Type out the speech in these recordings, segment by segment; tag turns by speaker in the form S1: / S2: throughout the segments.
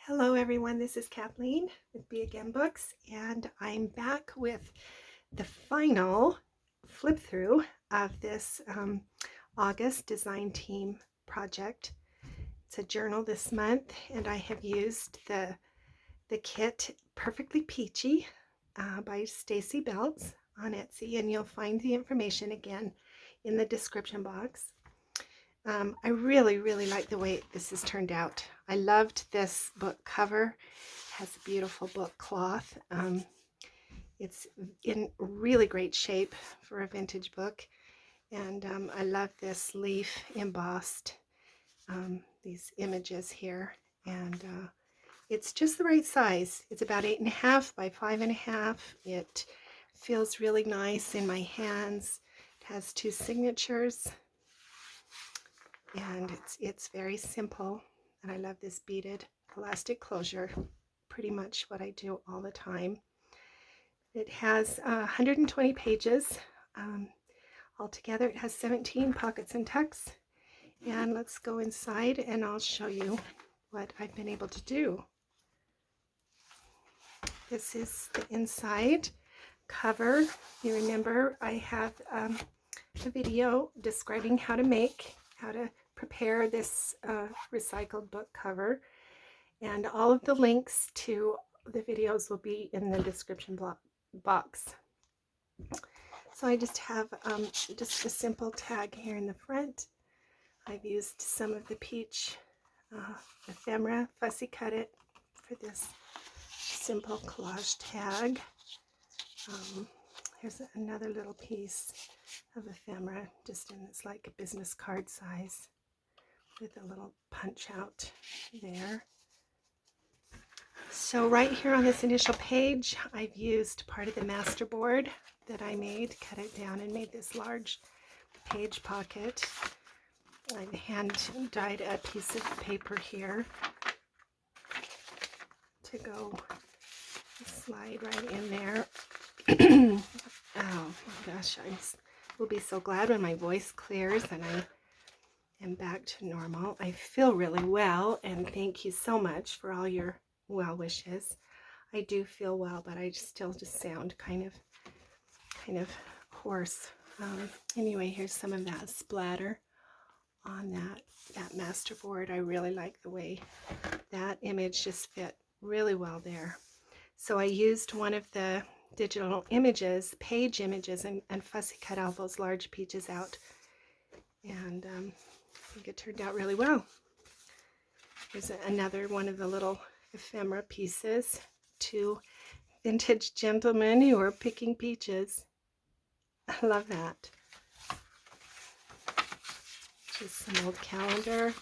S1: Hello everyone, this is Kathleen with Be Again Books, and I'm back with the final flip through of this August design team project. It's a journal this month, and I have used the kit Perfectly Peachy by Stacy Beltz on Etsy, and you'll find the information again in the description box. I really like the way this has turned out. I loved this book cover. It has a beautiful book cloth. It's in really great shape for a vintage book. And I love this leaf embossed, these images here. And it's just the right size. It's about 8.5 by 5.5. It feels really nice in my hands. It has 2 signatures. And it's very simple, and I love this beaded elastic closure, pretty much what I do all the time. It has 120 pages. Altogether it has 17 pockets and tucks, and let's go inside and I'll show you what I've been able to do. This is the inside cover. You remember I have a video describing how to prepare this recycled book cover, and all of the links to the videos will be in the description box. So I just have just a simple tag here in the front. I've used some of the peach ephemera, fussy cut it for this simple collage tag. Here's another little piece of ephemera, just in this like a business card size, with a little punch out there. So right here on this initial page, I've used part of the masterboard that I made, cut it down and made this large page pocket. I've hand dyed a piece of paper here to go slide right in there. Oh my gosh, I will be so glad when my voice clears and I am back to normal. I feel really well, and thank you so much for all your well wishes. I do feel well, but I still just sound kind of hoarse. Anyway, here's some of that splatter on that masterboard. I really like the way that image just fit really well there. So I used one of the digital images, page images, and fussy cut all those large peaches out, and I think it turned out really well. Here's another one of the little ephemera pieces. 2 vintage gentlemen who are picking peaches. I love that. Just some old calendar.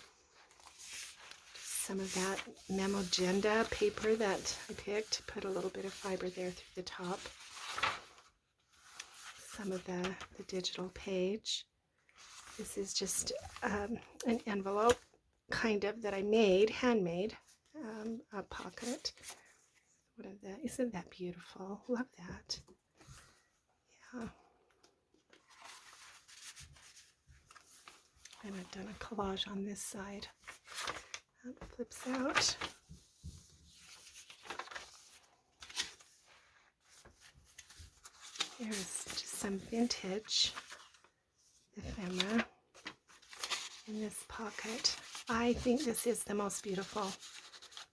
S1: Some of that memogenda paper that I picked. Put a little bit of fiber there through the top. Some of the digital page. This is just an envelope kind of that I made, handmade, a pocket. What is that? Isn't that beautiful? Love that. Yeah. And I've done a collage on this side. That flips out. Here's just some vintage ephemera in this pocket. I think this is the most beautiful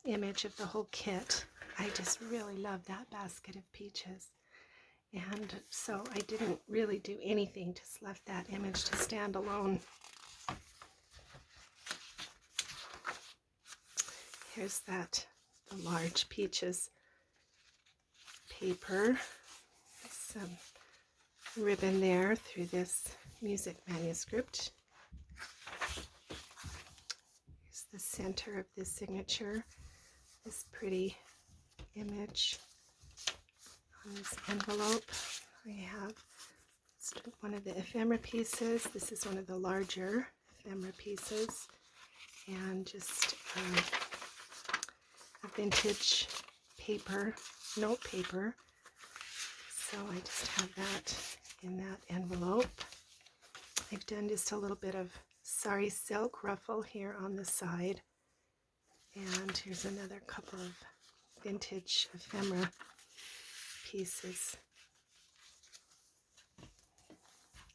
S1: image of the whole kit. I just really love that basket of peaches. And so I didn't really do anything, just left that image to stand alone. Here's the large peaches paper. Some ribbon there through this music manuscript. Here's the center of this signature, this pretty image on this envelope. I have one of the ephemera pieces. This is one of the larger ephemera pieces, and just a vintage paper, note paper. So I just have that in that envelope. I've done just a little bit of sari silk ruffle here on the side, And here's another couple of vintage ephemera pieces.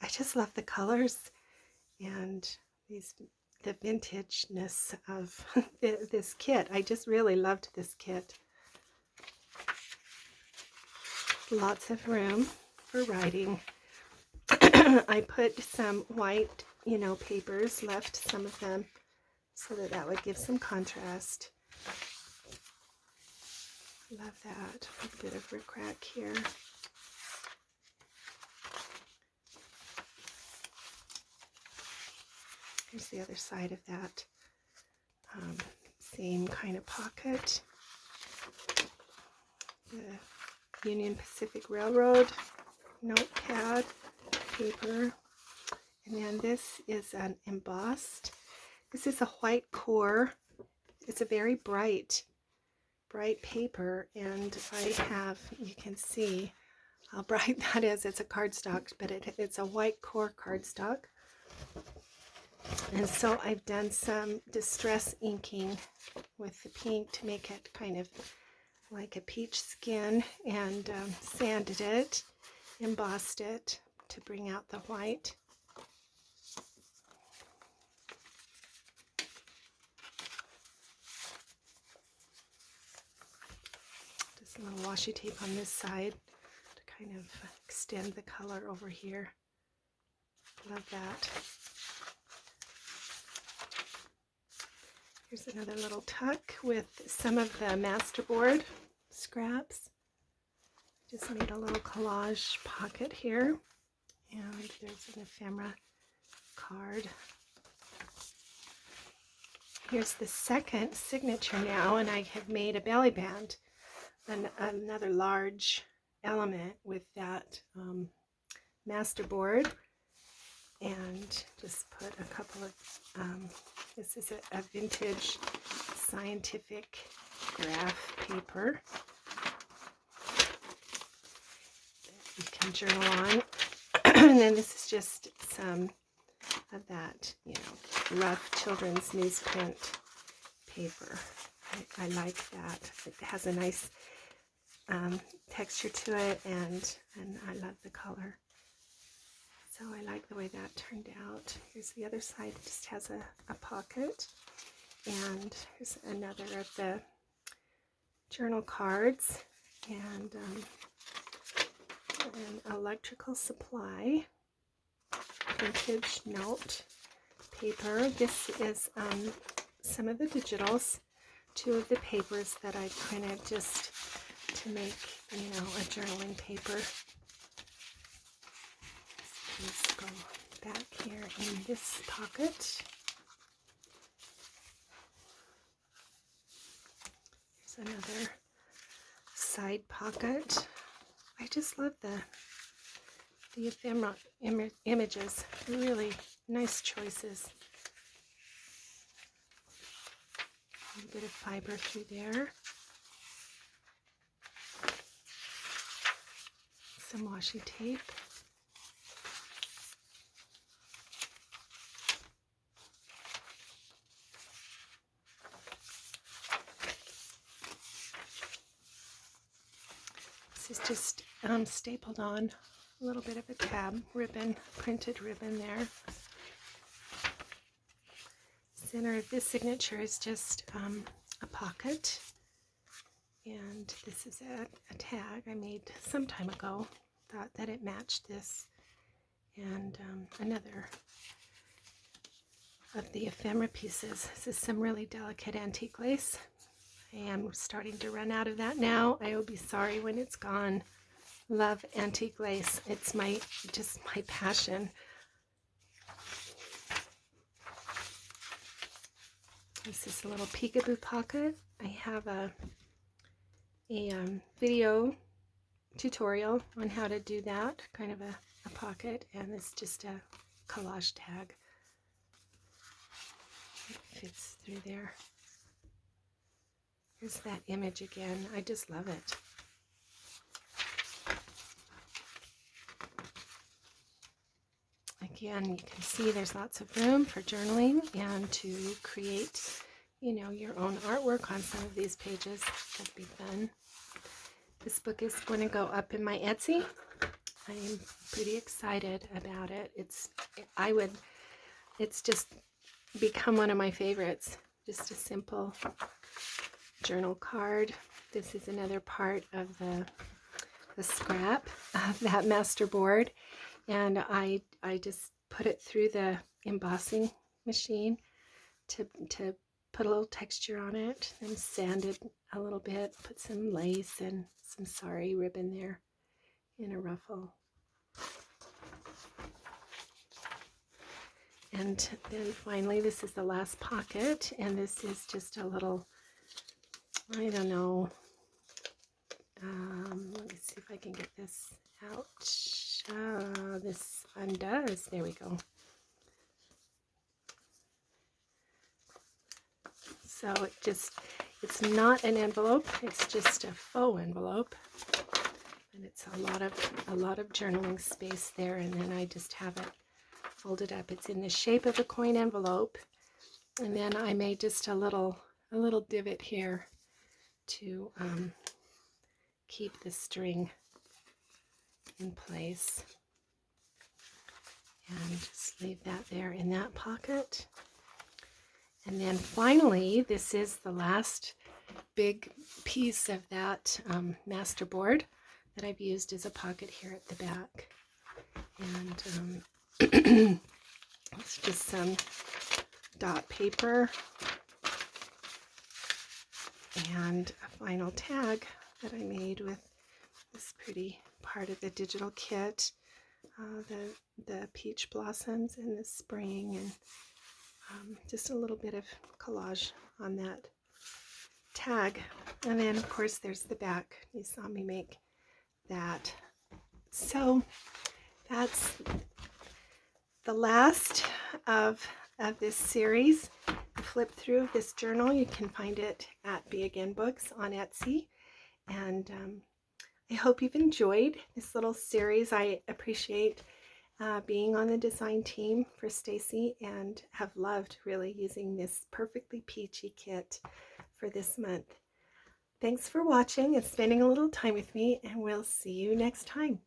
S1: I just love the colors and the vintageness of this kit. I just really loved this kit. Lots of room for writing. I put some white, papers, left some of them so that would give some contrast. Love that. A bit of rickrack here. Here's the other side of that. Same kind of pocket. The Union Pacific Railroad notepad paper. And then this is an embossed. This is a white core. It's a very bright paper, and I have, you can see how bright that is. It's a cardstock, but it's a white core cardstock. And so I've done some distress inking with the pink to make it kind of like a peach skin, and sanded it, embossed it to bring out the white. Just a little washi tape on this side to kind of extend the color over here. Love that. Here's another little tuck with some of the masterboard scraps. Just made a little collage pocket here. And there's an ephemera card. Here's the second signature now, and I have made a belly band, another large element with that masterboard. And just put a couple of, this is a vintage scientific graph paper that you can journal on. And then this is just some of that, rough children's newsprint paper. I like that. It has a nice texture to it, and I love the color. So I like the way that turned out. Here's the other side. It just has a pocket. And here's another of the journal cards. And an electrical supply. Vintage note paper. This is some of the digitals. Two of the papers that I printed just to make, a journaling paper. Let's go back here in this pocket. Here's another side pocket. I just love the ephemera images. Really nice choices. A bit of fiber through there. Some washi tape. This is just stapled on, a little bit of a tab ribbon, printed ribbon there. Center of this signature is just a pocket, and this is a tag I made some time ago. Thought that it matched this, and another of the ephemera pieces. This is some really delicate antique lace. I am starting to run out of that now. I will be sorry when it's gone. Love antique lace. It's just my passion. This is a little peekaboo pocket. I have a video tutorial on how to do that, kind of a pocket, and it's just a collage tag. It fits through there. Here's that image again. I just love it. Again, you can see there's lots of room for journaling and to create you know, your own artwork on some of these pages. That'd be fun. This book is going to go up in my Etsy. I am pretty excited about it. It's just become one of my favorites. Just a simple journal card. This is another part of the scrap of that masterboard, and I just put it through the embossing machine to put a little texture on it, and sanded a little bit, put some lace and some sari ribbon there in a ruffle. And then finally, this is the last pocket, and this is just a little, I don't know, let me see if I can get this out. This undoes. There we go. So it's not an envelope, it's just a faux envelope. And it's a lot of journaling space there, and then I just have it folded up. It's in the shape of a coin envelope, and then I made just a little divot here to keep the string in place, and just leave that there in that pocket. And then finally, this is the last big piece of that masterboard that I've used as a pocket here at the back. And it's just some dot paper and a final tag that I made with this pretty part of the digital kit, the peach blossoms in the spring, and just a little bit of collage on that tag. And then of course there's the back. You saw me make that. So that's the last of this series. Flip through this journal. You can find it at Be Again Books on Etsy. And I hope you've enjoyed this little series. I appreciate being on the design team for Stacy, and have loved really using this perfectly peachy kit for this month. Thanks for watching and spending a little time with me, and we'll see you next time.